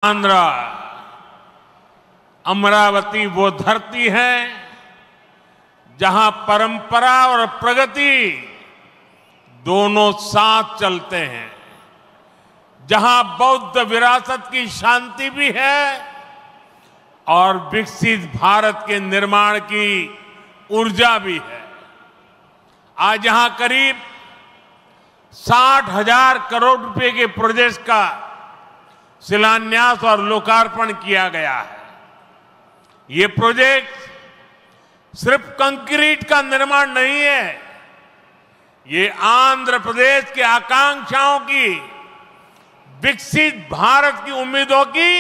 आंध्र अमरावती वो धरती है जहां परंपरा और प्रगति दोनों साथ चलते हैं, जहां बौद्ध विरासत की शांति भी है और विकसित भारत के निर्माण की ऊर्जा भी है। आज यहां करीब 60,000 करोड़ रुपए के प्रोजेक्ट का शिलान्यास और लोकार्पण किया गया है। ये प्रोजेक्ट सिर्फ कंक्रीट का निर्माण नहीं है, ये आंध्र प्रदेश के आकांक्षाओं की, विकसित भारत की उम्मीदों की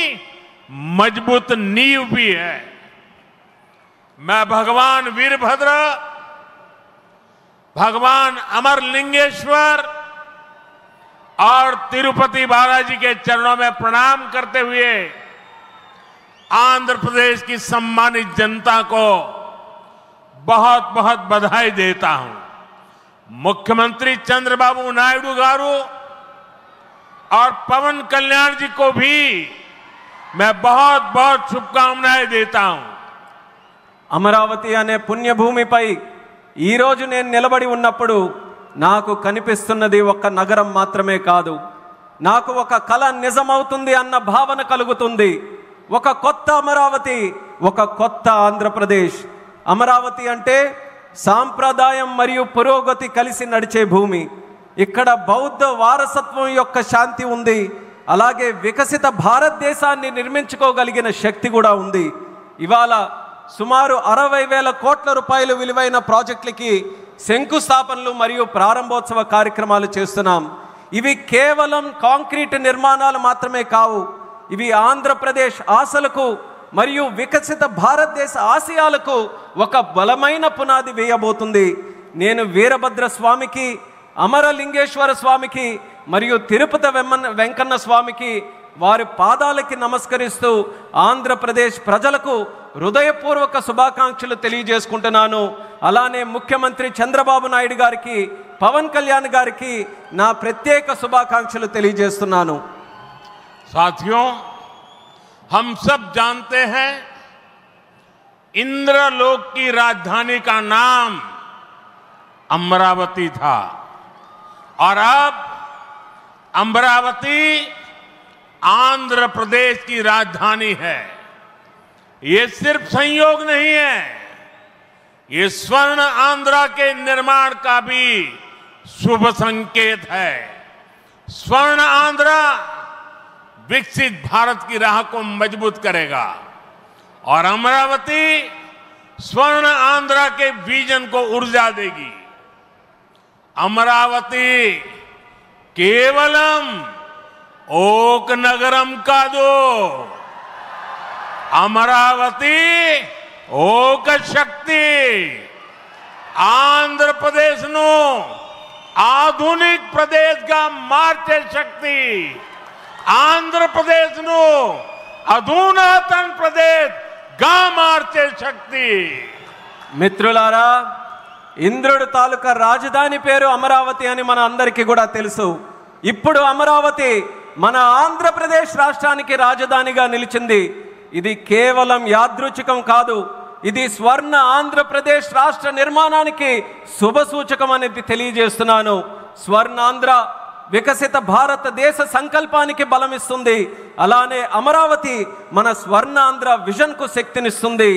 मजबूत नींव भी है। मैं भगवान वीरभद्र, भगवान अमरलिंगेश्वर और तिरुपति बालाजी के चरणों में प्रणाम करते हुए आंध्र प्रदेश की सम्मानित जनता को बहुत बहुत बधाई देता हूं। मुख्यमंत्री चंद्रबाबू नायडू गारू और पवन कल्याण जी को भी मैं बहुत बहुत शुभकामनाएं देता हूं। అమరావతి అనే పుణ్యభూమిపై ఈ రోజు నేను నిలబడి ఉన్నప్పుడు నాకు కనిపిస్తున్నది ఒక నగరం మాత్రమే కాదు, నాకు ఒక కల నిజమవుతుంది అన్న భావన కలుగుతుంది। ఒక కొత్త అమరావతి, ఒక కొత్త ఆంధ్రప్రదేశ్। అమరావతి అంటే సాంప్రదాయం మరియు పురోగతి కలిసి నడిచే భూమి। ఇక్కడ బౌద్ధ వారసత్వం యొక్క శాంతి ఉంది, అలాగే వికసిత భారతదేశాన్ని నిర్మించుకోగలిగిన శక్తి కూడా ఉంది। ఇవాళ సుమారు 60,000 కోట్ల రూపాయల విలువైన ప్రాజెక్టులకి శంకుస్థాపనలు మరియు ప్రారంభోత్సవ కార్యక్రమాలు చేస్తున్నాం। ఇవి కేవలం కాంక్రీట్ నిర్మాణాలు మాత్రమే కావు, ఇవి ఆంధ్రప్రదేశ్ ఆశలకు మరియు వికసిత భారతదేశ ఆశయాలకు ఒక బలమైన పునాది వేయబోతుంది। నేను వీరభద్ర స్వామికి, అమరలింగేశ్వర స్వామికి మరియు తిరుపతి వెంకన్న స్వామికి వారి పాదాలకి నమస్కరిస్తూ ఆంధ్రప్రదేశ్ ప్రజలకు హృదయపూర్వక శుభాకాంక్షలు తెలియజేసుకుంటున్నాను। అలానే ముఖ్యమంత్రి చంద్రబాబు నాయుడు గారికి, పవన్ కళ్యాణ్ గారికి నా ప్రత్యేక శుభాకాంక్షలు తెలియజేస్తున్నాను। साथियों, हम सब जानते हैं इंद्रलोक की राजधानी का नाम अमरावती था और अब अमरावती आंध्र प्रदेश की राजधानी है। ये सिर्फ संयोग नहीं है, ये स्वर्ण आंध्रा के निर्माण का भी शुभ संकेत है। स्वर्ण आंध्रा विकसित भारत की राह को मजबूत करेगा और अमरावती स्वर्ण आंध्रा के विजन को ऊर्जा देगी। अमरावती केवलम ओक नगरम का दो, अमरावती ओक शक्ति आंध्र प्रदेश नो आधुनिक प्रदेश का मार्चे शक्ति, आंध्र प्रदेश नो अधुनातन प्रदेश गा मार्चे शक्ति। మిత్రులారా, ఇంద్రుడి తాలూకా రాజధాని పేరు అమరావతి అని మన అందరికీ కూడా తెలుసు। ఇప్పుడు అమరావతి మన ఆంధ్రప్రదేశ్ రాష్ట్రానికి రాజధానిగా నిలిచింది। ఇది కేవలం యాదృచ్ఛికం కాదు, ఇది స్వర్ణ ఆంధ్రప్రదేశ్ రాష్ట్ర నిర్మాణానికి శుభ సూచకం అనేది తెలియజేస్తున్నాను। స్వర్ణాంధ్ర వికసిత భారతదేశ సంకల్పానికి బలమిస్తుంది, అలానే అమరావతి మన స్వర్ణాంధ్ర విజన్కు శక్తినిస్తుంది।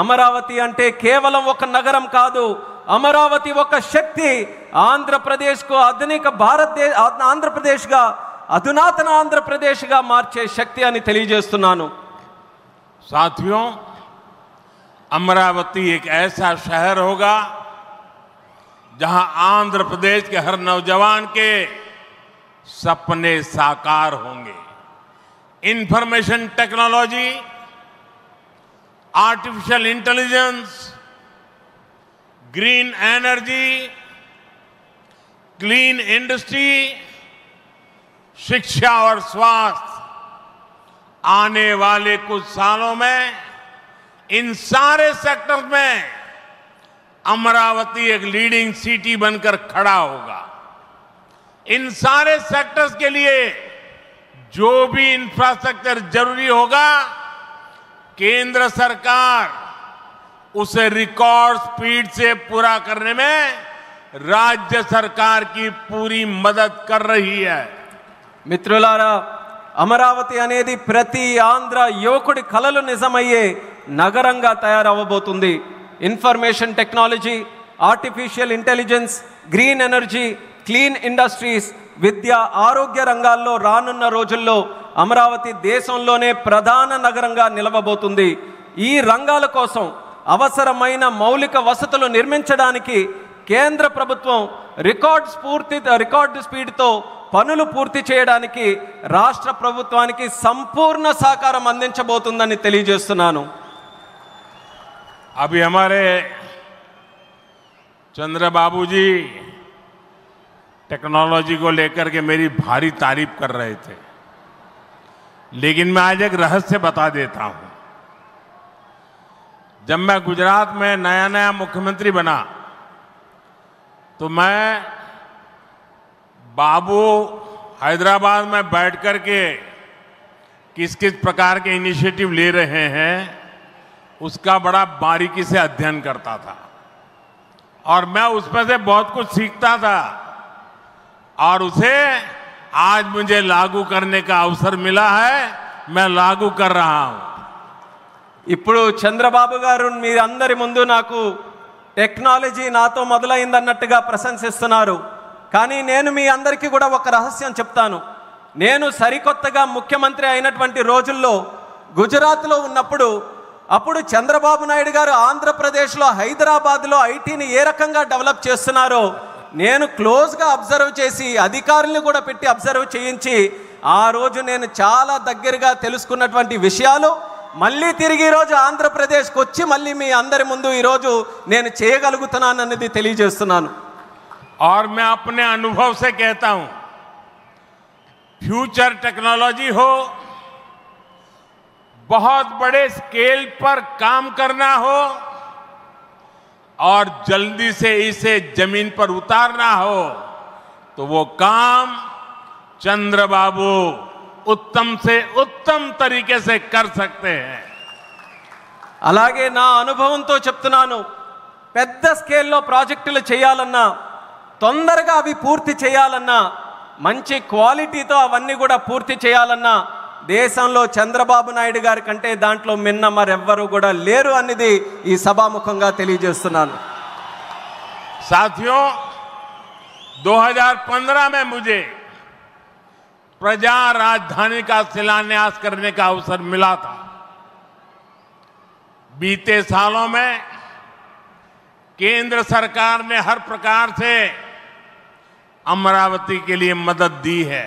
అమరావతి అంటే కేవలం ఒక నగరం కాదు, అమరావతి ఒక శక్తి, ఆంధ్రప్రదేశ్కు ఆధునిక ఆంధ్రప్రదేశ్గా, అధునాతన ఆంధ్రప్రదేశ్గా మార్చే శక్తి అని తెలియజేస్తున్నాను। साथियों, अमरावती एक ऐसा शहर होगा जहां आंध्र प्रदेश के हर नौजवान के सपने साकार होंगे। Information technology, artificial intelligence, green energy, clean industry, शिक्षा और स्वास्थ्य, आने वाले कुछ सालों में इन सारे सेक्टर में अमरावती एक लीडिंग सिटी बनकर खड़ा होगा। इन सारे सेक्टर्स के लिए जो भी इंफ्रास्ट्रक्चर जरूरी होगा, केंद्र सरकार उसे रिकॉर्ड स्पीड से पूरा करने में राज्य सरकार की पूरी मदद कर रही है। మిత్రులారా, అమరావతి అనేది ప్రతి ఆంధ్ర యువకుడి కలలు నిజమయ్యే నగరంగా తయారవబోతుంది. Information technology, artificial intelligence, green energy, clean industries, విద్య, ఆరోగ్య రంగాల్లో రానున్న రోజుల్లో అమరావతి దేశంలోనే ప్రధాన నగరంగా నిలవబోతుంది. ఈ రంగాల కోసం అవసరమైన మౌలిక వసతులు నిర్మించడానికి కేంద్ర ప్రభుత్వం రికార్డు స్పీడ్తో పనులు పూర్తి చేయడానికి రాష్ట్ర ప్రభుత్వానికి సంపూర్ణ సహకారం అందించబోతుందని తెలియజేస్తున్నాను. अभी हमारे चंद्रबाबू जी टेक्नोलॉजी को लेकर के मेरी भारी तारीफ कर रहे थे, लेकिन मैं आज एक रहस्य बता देता हूं. जब मैं गुजरात में नया मुख्यमंत्री बना तो मैं बाबू हैदराबाद में बैठ कर के किस किस प्रकार के इनिशिएटिव ले रहे हैं उसका बड़ा बारीकी से अध्ययन करता था और मैं उसमें से बहुत कुछ सीखता था और उसे आज मुझे लागू करने का अवसर मिला है. मैं लागू कर रहा हूं. ఇప్పుడు చంద్రబాబు గారు మీరందరి ముందు నాకు టెక్నాలజీ నాతో మొదలైందన్నట్టుగా ప్రశంసిస్తున్నారు. కానీ నేను మీ అందరికీ కూడా ఒక రహస్యం చెప్తాను. నేను సరికొత్తగా ముఖ్యమంత్రి అయినటువంటి రోజుల్లో గుజరాత్లో ఉన్నప్పుడు అప్పుడు చంద్రబాబు నాయుడు గారు ఆంధ్రప్రదేశ్లో హైదరాబాద్లో ఐటీని ఏ రకంగా డెవలప్ చేస్తున్నారో నేను క్లోజ్గా అబ్జర్వ్ చేసి అధికారులను కూడా పెట్టి అబ్జర్వ్ చేయించి ఆ రోజు నేను చాలా దగ్గరగా తెలుసుకున్నటువంటి విషయాలు మళ్ళీ తిరిగి ఈరోజు ఆంధ్రప్రదేశ్కి వచ్చి మళ్ళీ మీ అందరి ముందు ఈరోజు నేను చేయగలుగుతున్నానన్నది తెలియజేస్తున్నాను. और मैं अपने अनुभव से कहता हूं, फ्यूचर टेक्नोलॉजी हो, बहुत बड़े स्केल पर काम करना हो और जल्दी से इसे जमीन पर उतारना हो तो वो काम चंद्रबाबू उत्तम से उत्तम तरीके से कर सकते हैं. అలాగే నా అనుభవంతో చెప్తున్నాను, పెద్ద స్కేల్లో ప్రాజెక్టులు చేయాలన్నా తొందరగా అవి పూర్తి చేయాలన్నా మంచి క్వాలిటీతో అవన్నీ కూడా పూర్తి చేయాలన్నా దేశంలో చంద్రబాబు నాయుడు గారి కంటే దాంట్లో మిన్న మరెవ్వరూ కూడా లేరు అనేది ఈ సభాముఖంగా తెలియజేస్తున్నాను. साथियों, 2015 में मुझे प्रजा राजधानी का शिलान्यास करने का अवसर मिला था. बीते सालों में केंद्र सरकार ने हर प्रकार से अमरावती के लिए मदद दी है.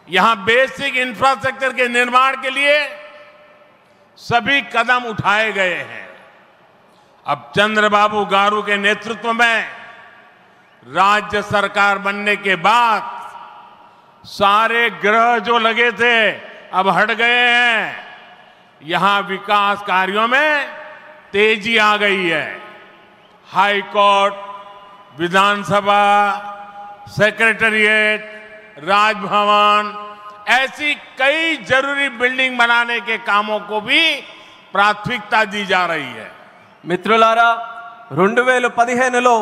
यहां बेसिक इंफ्रास्ट्रक्चर के निर्माण के लिए सभी कदम उठाए गए हैं. अब चंद्रबाबू गारू के नेतृत्व में राज्य सरकार बनने के बाद सारे ग्रह जो लगे थे अब हट गए हैं. यहां विकास कार्यों में तेजी आ गई है. हाई कोर्ट, विधानसभा, सेक्रेटेरिएट, राजभवन, ऐसी कई जरूरी बिल्डिंग बनाने के कामों को भी प्राथमिकता दी जा रही है. మిత్రులారా, 2015లో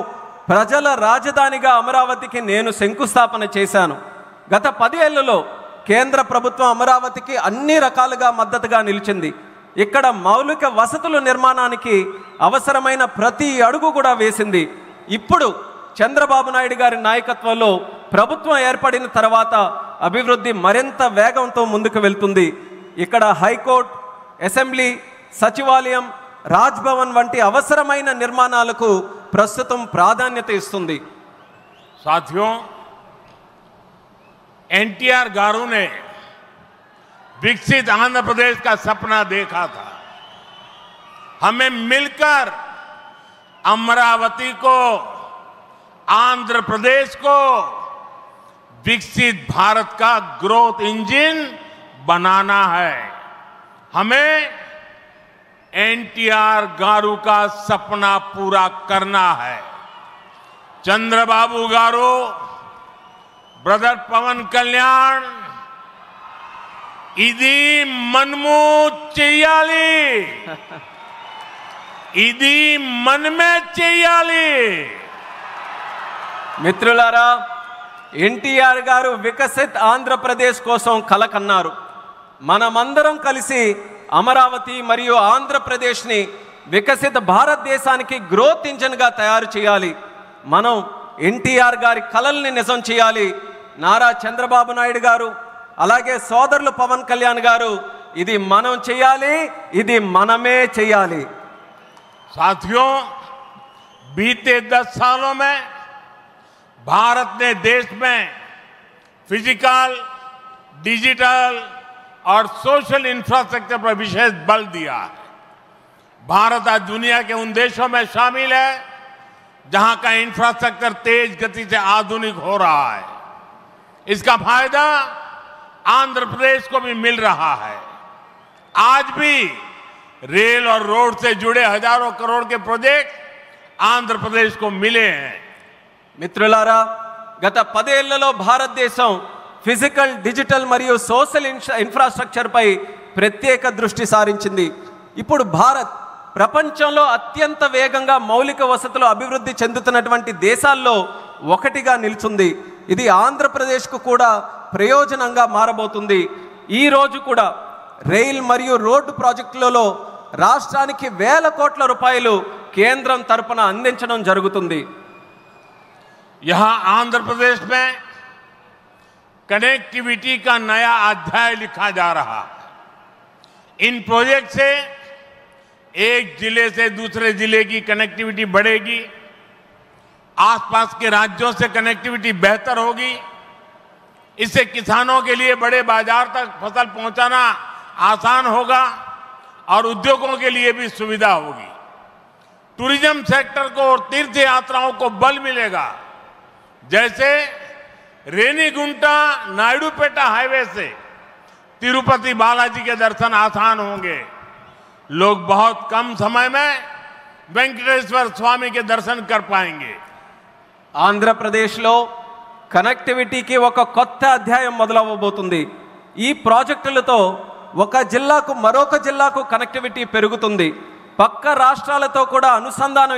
ప్రజల రాజధానిగా అమరావతికి నేను శంకుస్థాపన చేశాను. గత 10 ఏళ్లలో కేంద్ర ప్రభుత్వం అమరావతికి అన్ని రకాలుగా మద్దతుగా నిలిచింది. ఇక్కడ మౌలిక వసతుల నిర్మాణానికి అవసరమైన ప్రతి అడుగు కూడా వేసింది. ఇప్పుడు చంద్రబాబు నాయుడు గారి నాయకత్వంలో ప్రభుత్వం ఏర్పడిన తర్వాత అభివృద్ధి మరింత వేగంతో ముందుకు వెళ్తుంది. ఇక్కడ హైకోర్టు, అసెంబ్లీ, సచివాలయం, రాజ్భవన్ వంటి అవసరమైన నిర్మాణాలకు ప్రస్తుతం ప్రాధాన్యత ఇస్తుంది. साथियों, एनटीआर गारू ने विकसित आंध्र प्रदेश का सपना देखा था. हमें मिलकर अमरावती को, आंध्र प्रदेश को विकसित भारत का ग्रोथ इंजन बनाना है. हमें एनटीआर गारू का सपना पूरा करना है. चंद्रबाबू गारू, ब्रदर पवन कल्याण, ఇది మనము చెయ్యాలి, ఇది మనమే చెయ్యాలి. మిత్రులారా, ఎన్టీఆర్ గారు వికసిత్ ఆంధ్రప్రదేశ్ కోసం కల కన్నారు. మనమందరం కలిసి అమరావతి మరియు ఆంధ్రప్రదేశ్ని వికసిత భారతదేశానికి గ్రోత్ ఇంజిన్గా తయారు చేయాలి. మనం ఎన్టీఆర్ గారి కలల్ని నిజం చేయాలి. నారా చంద్రబాబు నాయుడు గారు, అలాగే సోదరులు పవన్ కళ్యాణ్ గారు, ఇది మనం చేయాలి, ఇది మనమే చేయాలి. साथियों, बीते 10 सालों में भारत ने देश में फिजिकल, डिजिटल और सोशल इंफ्रास्ट्रक्चर पर विशेष बल दिया है. भारत आज दुनिया के उन देशों में शामिल है जहां का इंफ्रास्ट्रक्चर तेज गति से आधुनिक हो रहा है. इसका फायदा आंध्र प्रदेश को भी मिल रहा है. आज भी रेल और रोड से जुड़े हजारों करोड़ के प्रोजेक्ट आंध्र प्रदेश को मिले हैं. మిత్రులారా, గత 10 ఏళ్లలో భారతదేశం ఫిజికల్, డిజిటల్ మరియు సోషల్ ఇన్ఫ్రాస్ట్రక్చర్ పై ప్రత్యేక దృష్టి సారించింది. ఇప్పుడు భారత్ ప్రపంచంలో అత్యంత వేగంగా మౌలిక వసతులు అభివృద్ధి చెందుతున్నటువంటి దేశాల్లో ఒకటిగా నిలుచుంది. ఇది ఆంధ్రప్రదేశ్కు కూడా ప్రయోజనంగా మారబోతుంది. ఈ రోజు కూడా రైల్ మరియు రోడ్డు ప్రాజెక్టులలో రాష్ట్రానికి వేల కోట్ల రూపాయలు కేంద్రం తరపున అందించడం జరుగుతుంది. यहां आंध्र प्रदेश में कनेक्टिविटी का नया अध्याय लिखा जा रहा है. इन प्रोजेक्ट से एक जिले से दूसरे जिले की कनेक्टिविटी बढ़ेगी, आसपास के राज्यों से कनेक्टिविटी बेहतर होगी. इससे किसानों के लिए बड़े बाजार तक फसल पहुंचाना आसान होगा और उद्योगों के लिए भी सुविधा होगी. टूरिज्म सेक्टर को और तीर्थ यात्राओं को बल मिलेगा. जैसे रेनीगुंटा नायडूपेटा हाईवे से तिरुपति बालाजी के दर्शन आसान होंगे. लोग बहुत कम समय में वेंकटेश्वर स्वामी के दर्शन कर पाएंगे. ఆంధ్రప్రదేశ్లో కనెక్టివిటీకి ఒక కొత్త అధ్యాయం మొదలవబోతుంది. ఈ ప్రాజెక్టులతో ఒక జిల్లాకు మరొక జిల్లాకు కనెక్టివిటీ పెరుగుతుంది. పక్క రాష్ట్రాలతో కూడా అనుసంధానం